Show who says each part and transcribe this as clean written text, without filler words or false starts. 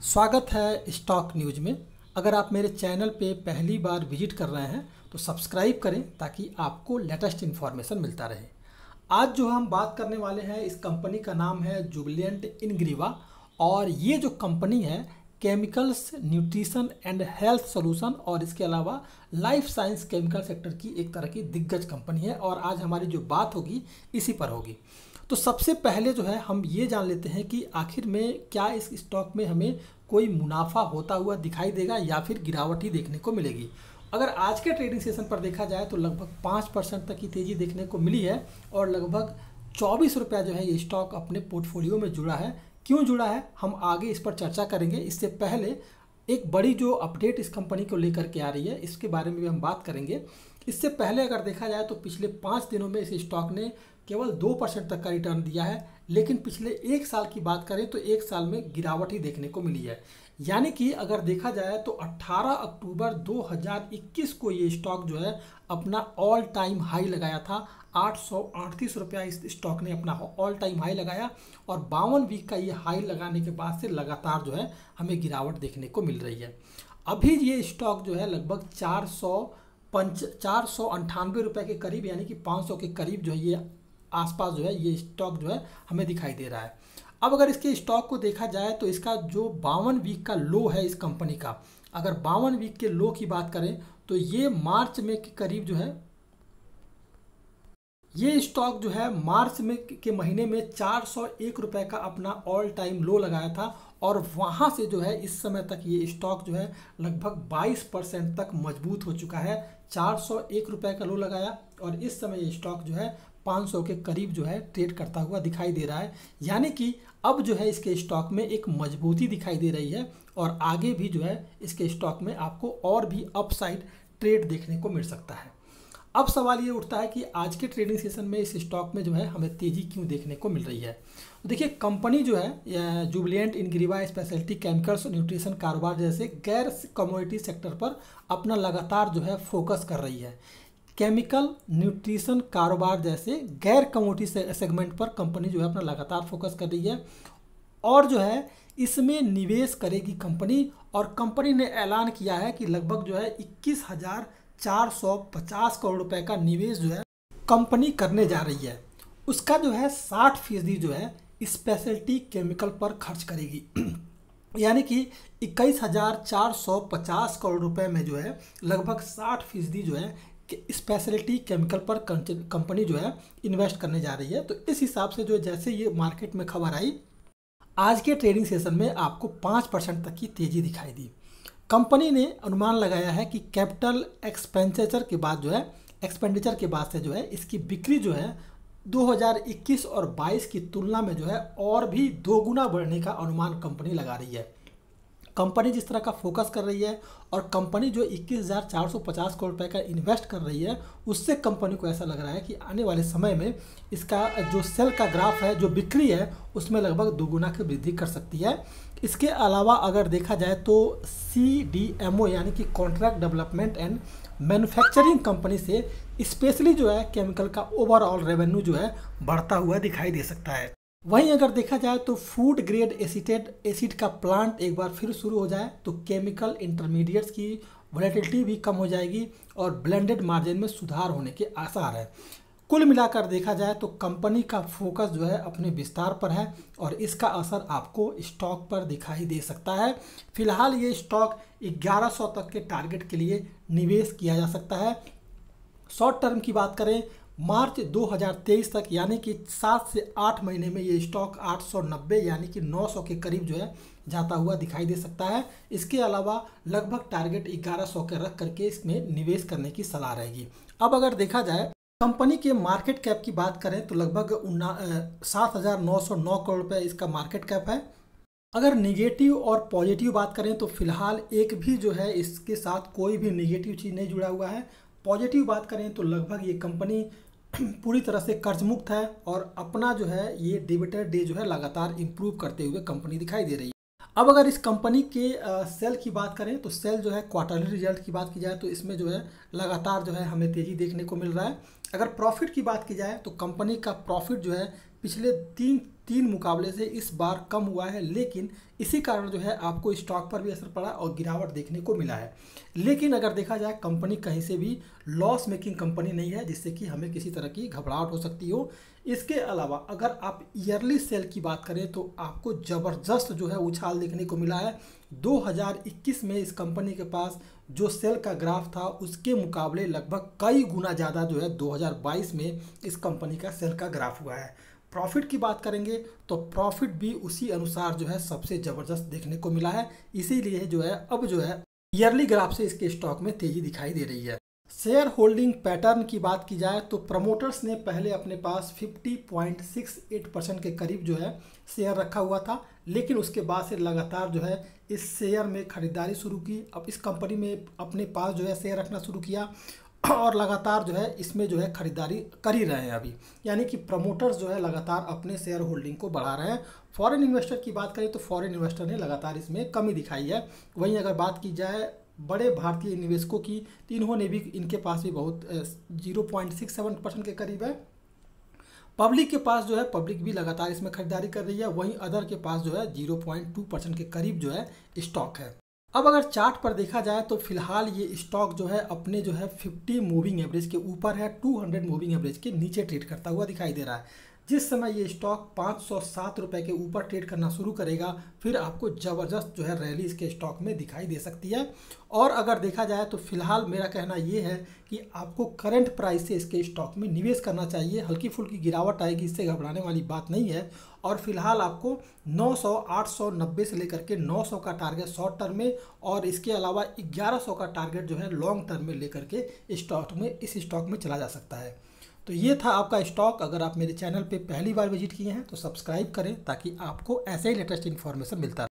Speaker 1: स्वागत है stock news में। अगर आप मेरे चैनल पे पहली बार विजिट कर रहे हैं तो सब्सक्राइब करें ताकि आपको लेटेस्ट इन्फॉर्मेशन मिलता रहे। आज जो हम बात करने वाले हैं इस कंपनी का नाम है जुबिलेंट इंग्रीवा और ये जो कंपनी है chemicals, nutrition and health solution और इसके अलावा लाइफ साइंस केमिकल सेक्टर की एक तरह की दिग्गज कंपनी है और आज हमारी जो बात होगी इसी पर होगी। तो सबसे पहले जो है हम ये जान लेते हैं कि आखिर में क्या इस स्टॉक में हमें कोई मुनाफा होता हुआ दिखाई देगा या फिर गिरावट ही देखने को मिलेगी। अगर आज के ट्रेडिंग सेशन पर देखा जाए तो लगभग 5% तक की तेज़ी देखने को मिली है और लगभग 24 रुपया जो है ये स्टॉक अपने पोर्टफोलियो में जुड़ा है। क्यों जुड़ा है हम आगे इस पर चर्चा करेंगे। इससे पहले एक बड़ी जो अपडेट इस कंपनी को लेकर के आ रही है इसके बारे में भी हम बात करेंगे। इससे पहले अगर देखा जाए तो पिछले 5 दिनों में इस स्टॉक ने केवल 2% तक का रिटर्न दिया है, लेकिन पिछले एक साल की बात करें तो एक साल में गिरावट ही देखने को मिली है। यानी कि अगर देखा जाए तो 18 अक्टूबर 2021 को ये स्टॉक जो है अपना ऑल टाइम हाई लगाया था। 838 रुपया इस स्टॉक ने अपना ऑल टाइम हाई लगाया और 52 वीक का ये हाई लगाने के बाद से लगातार जो है हमें गिरावट देखने को मिल रही है। अभी ये स्टॉक जो है लगभग 498 रुपये के करीब यानी कि 500 के करीब जो है ये आसपास जो है ये स्टॉक जो है हमें दिखाई दे रहा है। अब अगर इसके स्टॉक को देखा जाए तो इसका जो 52 वीक का लो है इस कंपनी का, अगर 52 वीक के लो की बात करें तो ये मार्च में के करीब जो है ये स्टॉक जो है मार्च में के महीने में 401 रुपये का अपना ऑल टाइम लो लगाया था और वहाँ से जो है इस समय तक ये स्टॉक जो है लगभग 22% तक मजबूत हो चुका है। 401 रुपये का लो लगाया और इस समय ये स्टॉक जो है 500 के करीब जो है ट्रेड करता हुआ दिखाई दे रहा है। यानी कि अब जो है इसके स्टॉक में एक मजबूती दिखाई दे रही है और आगे भी जो है इसके स्टॉक में आपको और भी अपसाइड ट्रेड देखने को मिल सकता है। अब सवाल ये उठता है कि आज के ट्रेडिंग सेशन में इस स्टॉक में जो है हमें तेज़ी क्यों देखने को मिल रही है। देखिए कंपनी जो है जुबिलेंट इंग्रीवा स्पेशलिटी केमिकल्स और न्यूट्रिशन कारोबार जैसे गैर कमोडिटी सेक्टर पर अपना लगातार जो है फोकस कर रही है। केमिकल, न्यूट्रिशन कारोबार जैसे गैर कमोडिटी सेगमेंट पर कंपनी जो है अपना लगातार फोकस कर रही है और जो है इसमें निवेश करेगी कंपनी। और कंपनी ने ऐलान किया है कि लगभग जो है 21,450 करोड़ रुपए का निवेश जो है कंपनी करने जा रही है। उसका जो है 60% जो है स्पेशलिटी केमिकल पर खर्च करेगी यानी कि 21,450 करोड़ रुपए में जो है लगभग 60% जो है स्पेशलिटी केमिकल पर कंपनी जो है इन्वेस्ट करने जा रही है। तो इस हिसाब से जो जैसे ये मार्केट में खबर आई आज के ट्रेडिंग सेशन में आपको 5% तक की तेज़ी दिखाई दी। कंपनी ने अनुमान लगाया है कि कैपिटल एक्सपेंडिचर के बाद जो है इसकी बिक्री जो है 2021 और 22 की तुलना में जो है और भी 2 गुना बढ़ने का अनुमान कंपनी लगा रही है। कंपनी जिस तरह का फोकस कर रही है और कंपनी जो 21,450 करोड़ रुपए का इन्वेस्ट कर रही है उससे कंपनी को ऐसा लग रहा है कि आने वाले समय में इसका जो सेल का ग्राफ है, जो बिक्री है उसमें लगभग 2 गुना की वृद्धि कर सकती है। इसके अलावा अगर देखा जाए तो CDMO यानी कि contract development and manufacturing company से स्पेशली जो है केमिकल का ओवरऑल रेवेन्यू जो है बढ़ता हुआ दिखाई दे सकता है। वहीं अगर देखा जाए तो फूड ग्रेड एसिड का प्लांट एक बार फिर शुरू हो जाए तो केमिकल इंटरमीडिएट्स की वोलेटिलिटी भी कम हो जाएगी और ब्लेंडेड मार्जिन में सुधार होने के आसार है। कुल मिलाकर देखा जाए तो कंपनी का फोकस जो है अपने विस्तार पर है और इसका असर आपको स्टॉक पर दिखाई दे सकता है। फिलहाल ये स्टॉक 1100 तक के टारगेट के लिए निवेश किया जा सकता है। शॉर्ट टर्म की बात करें मार्च 2023 तक यानी कि 7 से 8 महीने में ये स्टॉक 890 यानी कि 900 के करीब जो है जाता हुआ दिखाई दे सकता है। इसके अलावा लगभग टारगेट 1100 के रख करके इसमें निवेश करने की सलाह रहेगी। अब अगर देखा जाए कंपनी के मार्केट कैप की बात करें तो लगभग 7,909 करोड़ रुपये इसका मार्केट कैप है। अगर निगेटिव और पॉजिटिव बात करें तो फिलहाल एक भी जो है इसके साथ कोई भी निगेटिव चीज़ नहीं जुड़ा हुआ है। पॉजिटिव बात करें तो लगभग ये कंपनी पूरी तरह से कर्ज मुक्त है और अपना जो है ये डिविडेंड डे जो है लगातार इम्प्रूव करते हुए कंपनी दिखाई दे रही है। अब अगर इस कंपनी के सेल की बात करें तो सेल जो है क्वार्टरली रिजल्ट की बात की जाए तो इसमें जो है लगातार जो है हमें तेज़ी देखने को मिल रहा है। अगर प्रॉफिट की बात की जाए तो कंपनी का प्रॉफिट जो है पिछले 3 मुकाबले से इस बार कम हुआ है, लेकिन इसी कारण जो है आपको स्टॉक पर भी असर पड़ा और गिरावट देखने को मिला है। लेकिन अगर देखा जाए कंपनी कहीं से भी लॉस मेकिंग कंपनी नहीं है जिससे कि हमें किसी तरह की घबराहट हो सकती हो। इसके अलावा अगर आप ईयरली सेल की बात करें तो आपको ज़बरदस्त जो है उछाल देखने को मिला है। 2021 में इस कंपनी के पास जो सेल का ग्राफ था उसके मुकाबले लगभग कई गुना ज़्यादा जो है 2022 में इस कंपनी का सेल का ग्राफ हुआ है। प्रॉफिट की बात करेंगे तो प्रॉफिट भी उसी अनुसार जो है सबसे ज़बरदस्त देखने को मिला है। इसीलिए जो है अब जो है ईयरली ग्राफ से इसके स्टॉक में तेज़ी दिखाई दे रही है। शेयर होल्डिंग पैटर्न की बात की जाए तो प्रमोटर्स ने पहले अपने पास 50.68% के करीब जो है शेयर रखा हुआ था, लेकिन उसके बाद से लगातार जो है इस शेयर में खरीदारी शुरू की। अब इस कंपनी में अपने पास जो है शेयर रखना शुरू किया और लगातार जो है इसमें जो है खरीदारी कर ही रहे हैं अभी, यानी कि प्रमोटर्स जो है लगातार अपने शेयर होल्डिंग को बढ़ा रहे हैं। फॉरेन इन्वेस्टर की बात करें तो फॉरेन इन्वेस्टर ने लगातार इसमें कमी दिखाई है। वहीं अगर बात की जाए बड़े भारतीय निवेशकों की तो इन्होंने भी, इनके पास भी बहुत 0.67% के करीब है। पब्लिक के पास जो है, पब्लिक भी लगातार इसमें खरीदारी कर रही है। वहीं अदर के पास जो है 0.2% के करीब जो है स्टॉक है। अब अगर चार्ट पर देखा जाए तो फिलहाल ये स्टॉक जो है अपने जो है 50 मूविंग एवरेज के ऊपर है, 200 मूविंग एवरेज के नीचे ट्रेड करता हुआ दिखाई दे रहा है। जिस समय ये स्टॉक 507 रुपये के ऊपर ट्रेड करना शुरू करेगा फिर आपको ज़बरदस्त जो है रैली इसके स्टॉक में दिखाई दे सकती है। और अगर देखा जाए तो फिलहाल मेरा कहना ये है कि आपको करंट प्राइस से इसके स्टॉक में निवेश करना चाहिए। हल्की फुल्की गिरावट आएगी, इससे घबराने वाली बात नहीं है। और फिलहाल आपको 900, 890 से लेकर के 900 का टारगेट शॉर्ट टर्म में और इसके अलावा 1100 का टारगेट जो है लॉन्ग टर्म में लेकर के इस स्टॉक में चला जा सकता है। तो ये था आपका स्टॉक। अगर आप मेरे चैनल पे पहली बार विजिट किए हैं तो सब्सक्राइब करें ताकि आपको ऐसे ही लेटेस्ट इन्फॉर्मेशन मिलता रहे।